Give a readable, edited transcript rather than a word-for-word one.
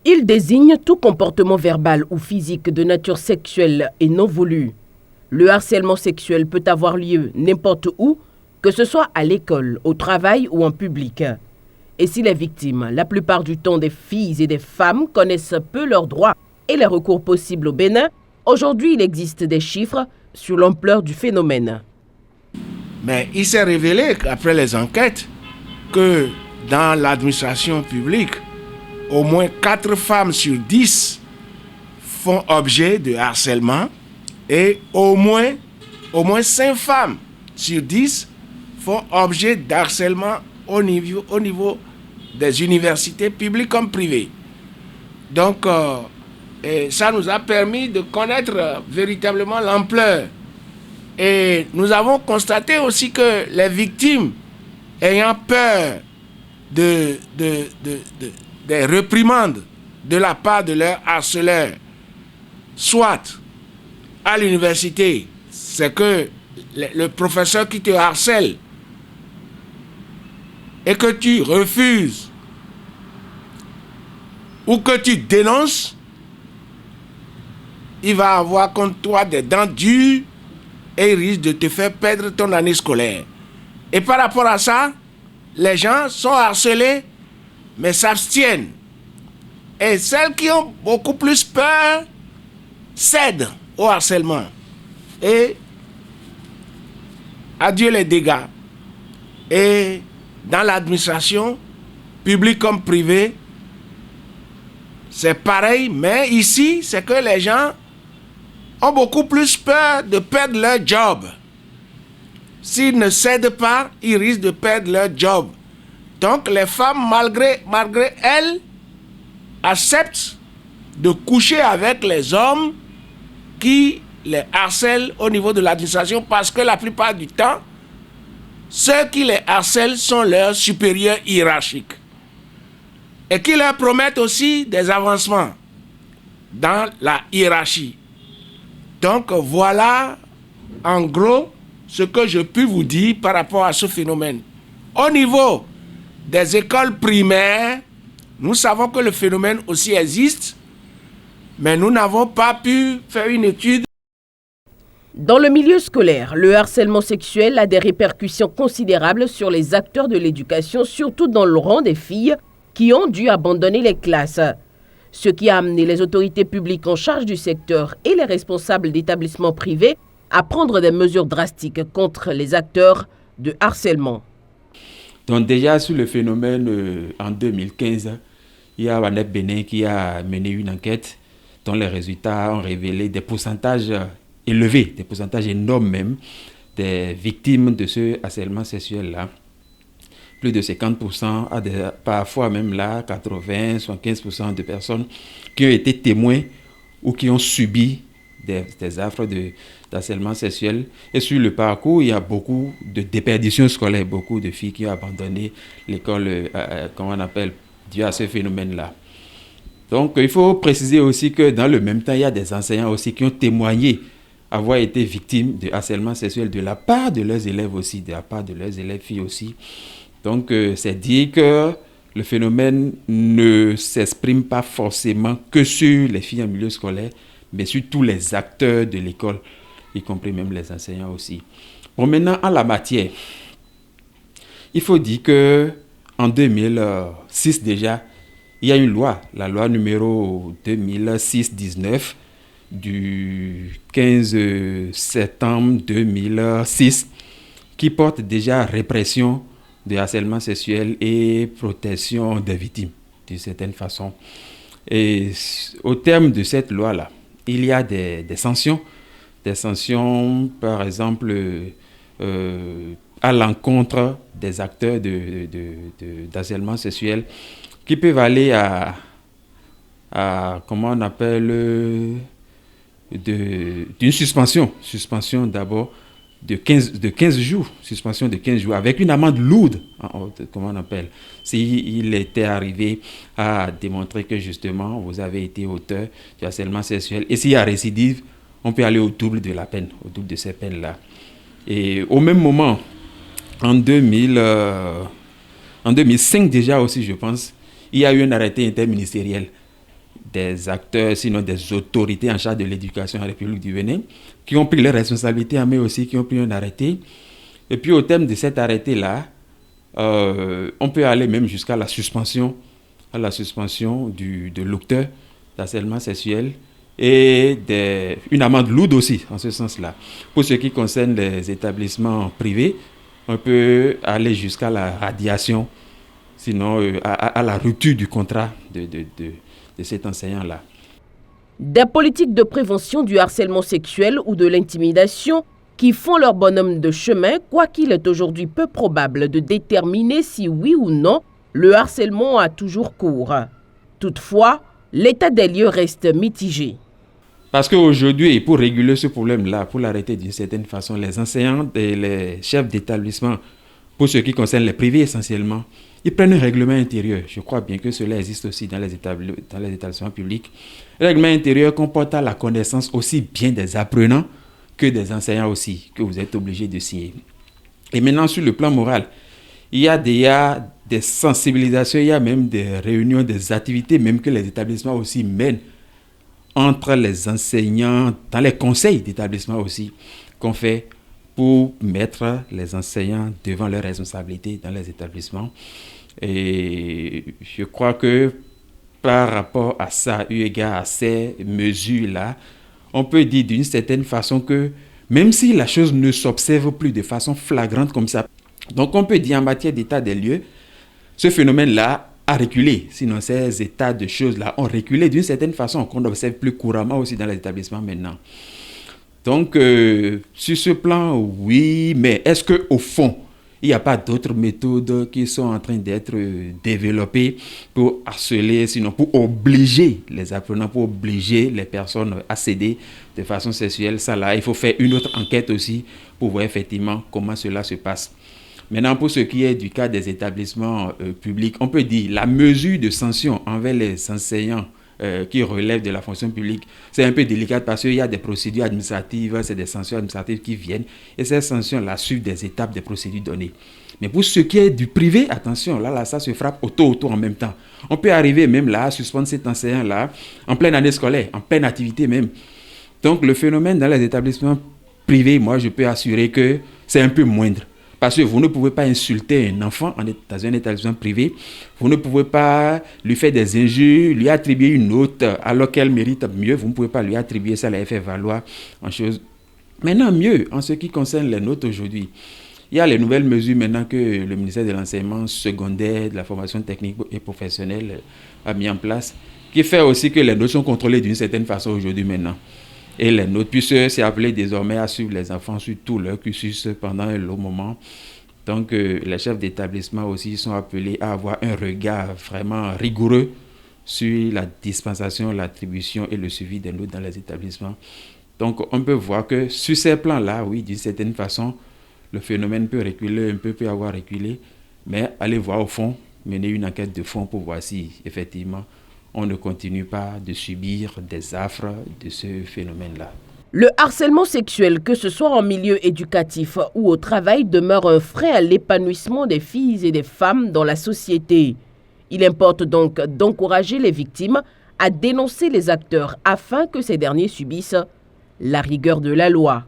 Il désigne tout comportement verbal ou physique de nature sexuelle et non voulu. Le harcèlement sexuel peut avoir lieu n'importe où, que ce soit à l'école, au travail ou en public. Et si les victimes, la plupart du temps des filles et des femmes, connaissent peu leurs droits et les recours possibles au Bénin, aujourd'hui il existe des chiffres sur l'ampleur du phénomène. Mais il s'est révélé après les enquêtes que dans l'administration publique, au moins 4 femmes sur 10 font objet de harcèlement et au moins 5 femmes sur 10 font objet d'harcèlement au niveau des universités publiques comme privées. Donc, ça nous a permis de connaître véritablement l'ampleur. Et nous avons constaté aussi que les victimes, ayant peur des réprimandes de la part de leurs harceleurs, soit à l'université, c'est que le professeur qui te harcèle et que tu refuses ou que tu dénonces, il va avoir contre toi des dents dures et il risque de te faire perdre ton année scolaire. Et par rapport à ça, les gens sont harcelés mais s'abstiennent. Et celles qui ont beaucoup plus peur cèdent au harcèlement. Et adieu les dégâts. Et dans l'administration, publique comme privée, c'est pareil, mais ici, c'est que les gens ont beaucoup plus peur de perdre leur job. S'ils ne cèdent pas, ils risquent de perdre leur job. Donc les femmes, malgré elles, acceptent de coucher avec les hommes qui les harcèlent au niveau de l'administration parce que la plupart du temps, ceux qui les harcèlent sont leurs supérieurs hiérarchiques et qui leur promettent aussi des avancements dans la hiérarchie. Donc voilà en gros ce que je peux vous dire par rapport à ce phénomène. Au niveau des écoles primaires, nous savons que le phénomène aussi existe, mais nous n'avons pas pu faire une étude. Dans le milieu scolaire, le harcèlement sexuel a des répercussions considérables sur les acteurs de l'éducation, surtout dans le rang des filles qui ont dû abandonner les classes. Ce qui a amené les autorités publiques en charge du secteur et les responsables d'établissements privés à prendre des mesures drastiques contre les acteurs de harcèlement. Donc déjà sur le phénomène en 2015, il y a Wanep Bénin qui a mené une enquête dont les résultats ont révélé des pourcentages élevés, des pourcentages énormes même, des victimes de ce harcèlement sexuel-là. Plus de 50%, parfois même là, 80, 75% de personnes qui ont été témoins ou qui ont subi des affres d'harcèlement sexuel. Et sur le parcours, il y a beaucoup de déperditions scolaires, beaucoup de filles qui ont abandonné l'école, comment on appelle, dû à ce phénomène-là. Donc, il faut préciser aussi que dans le même temps, il y a des enseignants aussi qui ont témoigné avoir été victimes de harcèlement sexuel de la part de leurs élèves aussi, de la part de leurs élèves filles aussi. Donc, c'est dire que le phénomène ne s'exprime pas forcément que sur les filles en milieu scolaire, mais sur tous les acteurs de l'école, y compris même les enseignants aussi. Bon, maintenant, en la matière, il faut dire qu'en 2006 déjà, il y a une loi, la loi numéro 2006-19 du 15 septembre 2006, qui porte déjà répression de harcèlement sexuel et protection des victimes, d'une certaine façon. Et au terme de cette loi-là, il y a des sanctions, par exemple, à l'encontre des acteurs d'harcèlement sexuel, qui peuvent aller à comment on appelle, d'une suspension d'abord, de 15 jours, suspension de 15 jours, avec une amende lourde, comment on appelle, s'il était arrivé à démontrer que justement vous avez été auteur du harcèlement sexuel. Et s'il y a récidive, on peut aller au double de la peine, au double de ces peines-là. Et au même moment, en 2005 déjà aussi, je pense, il y a eu un arrêté interministériel des acteurs, sinon des autorités en charge de l'éducation en République du Bénin, qui ont pris leurs responsabilités, mais aussi qui ont pris un arrêté. Et puis au terme de cet arrêté-là, on peut aller même jusqu'à la suspension de l'auteur d'harcèlement sexuel et une amende lourde aussi, en ce sens-là. Pour ce qui concerne les établissements privés, on peut aller jusqu'à la radiation, sinon à la rupture du contrat de cet enseignant-là. Des politiques de prévention du harcèlement sexuel ou de l'intimidation qui font leur bonhomme de chemin, quoiqu'il est aujourd'hui peu probable de déterminer si oui ou non le harcèlement a toujours cours. Toutefois, l'état des lieux reste mitigé. Parce qu'aujourd'hui, pour réguler ce problème-là, pour l'arrêter d'une certaine façon, les enseignants et les chefs d'établissement, pour ce qui concerne les privés essentiellement, ils prennent un règlement intérieur. Je crois bien que cela existe aussi dans les établissements publics. Le règlement intérieur comporte la connaissance aussi bien des apprenants que des enseignants aussi, que vous êtes obligés de signer. Et maintenant, sur le plan moral, il y a des sensibilisations, il y a même des réunions, des activités, même que les établissements aussi mènent entre les enseignants, dans les conseils d'établissement aussi, qu'on fait pour mettre les enseignants devant leurs responsabilités dans les établissements. Et je crois que par rapport à ça, eu égard à ces mesures-là, on peut dire d'une certaine façon que même si la chose ne s'observe plus de façon flagrante comme ça, donc on peut dire en matière d'état des lieux, ce phénomène-là a reculé. Sinon, ces états de choses-là ont reculé d'une certaine façon qu'on observe plus couramment aussi dans les établissements maintenant. Donc, sur ce plan, oui, mais est-ce qu'au fond, il n'y a pas d'autres méthodes qui sont en train d'être développées pour harceler, sinon pour obliger les apprenants, pour obliger les personnes à céder de façon sexuelle? Ça là, il faut faire une autre enquête aussi pour voir effectivement comment cela se passe. Maintenant, pour ce qui est du cas des établissements publics, on peut dire la mesure de sanction envers les enseignants qui relèvent de la fonction publique, c'est un peu délicat parce qu'il y a des procédures administratives, c'est des sanctions administratives qui viennent et ces sanctions-là suivent des étapes des procédures données. Mais pour ce qui est du privé, attention, là ça se frappe autour en même temps. On peut arriver même là à suspendre cet enseignant-là en pleine année scolaire, en pleine activité même. Donc le phénomène dans les établissements privés, moi je peux assurer que c'est un peu moindre. Parce que vous ne pouvez pas insulter un enfant dans un établissement privé. Vous ne pouvez pas lui faire des injures, lui attribuer une note alors qu'elle mérite mieux. Vous ne pouvez pas lui attribuer ça, la faire valoir en chose. Maintenant, mieux, en ce qui concerne les notes aujourd'hui, il y a les nouvelles mesures maintenant que le ministère de l'enseignement secondaire, de la formation technique et professionnelle a mis en place, qui fait aussi que les notes sont contrôlées d'une certaine façon aujourd'hui maintenant. Et les notes, puisque c'est appelé désormais à suivre les enfants sur tout leur cursus pendant un long moment. Donc, les chefs d'établissement aussi sont appelés à avoir un regard vraiment rigoureux sur la dispensation, l'attribution et le suivi des notes dans les établissements. Donc, on peut voir que sur ces plans-là, oui, d'une certaine façon, le phénomène peut reculer, peut avoir reculé, mais allez voir au fond, mener une enquête de fond pour voir si, effectivement, on ne continue pas de subir des affres de ce phénomène-là. Le harcèlement sexuel, que ce soit en milieu éducatif ou au travail, demeure un frein à l'épanouissement des filles et des femmes dans la société. Il importe donc d'encourager les victimes à dénoncer les acteurs afin que ces derniers subissent la rigueur de la loi.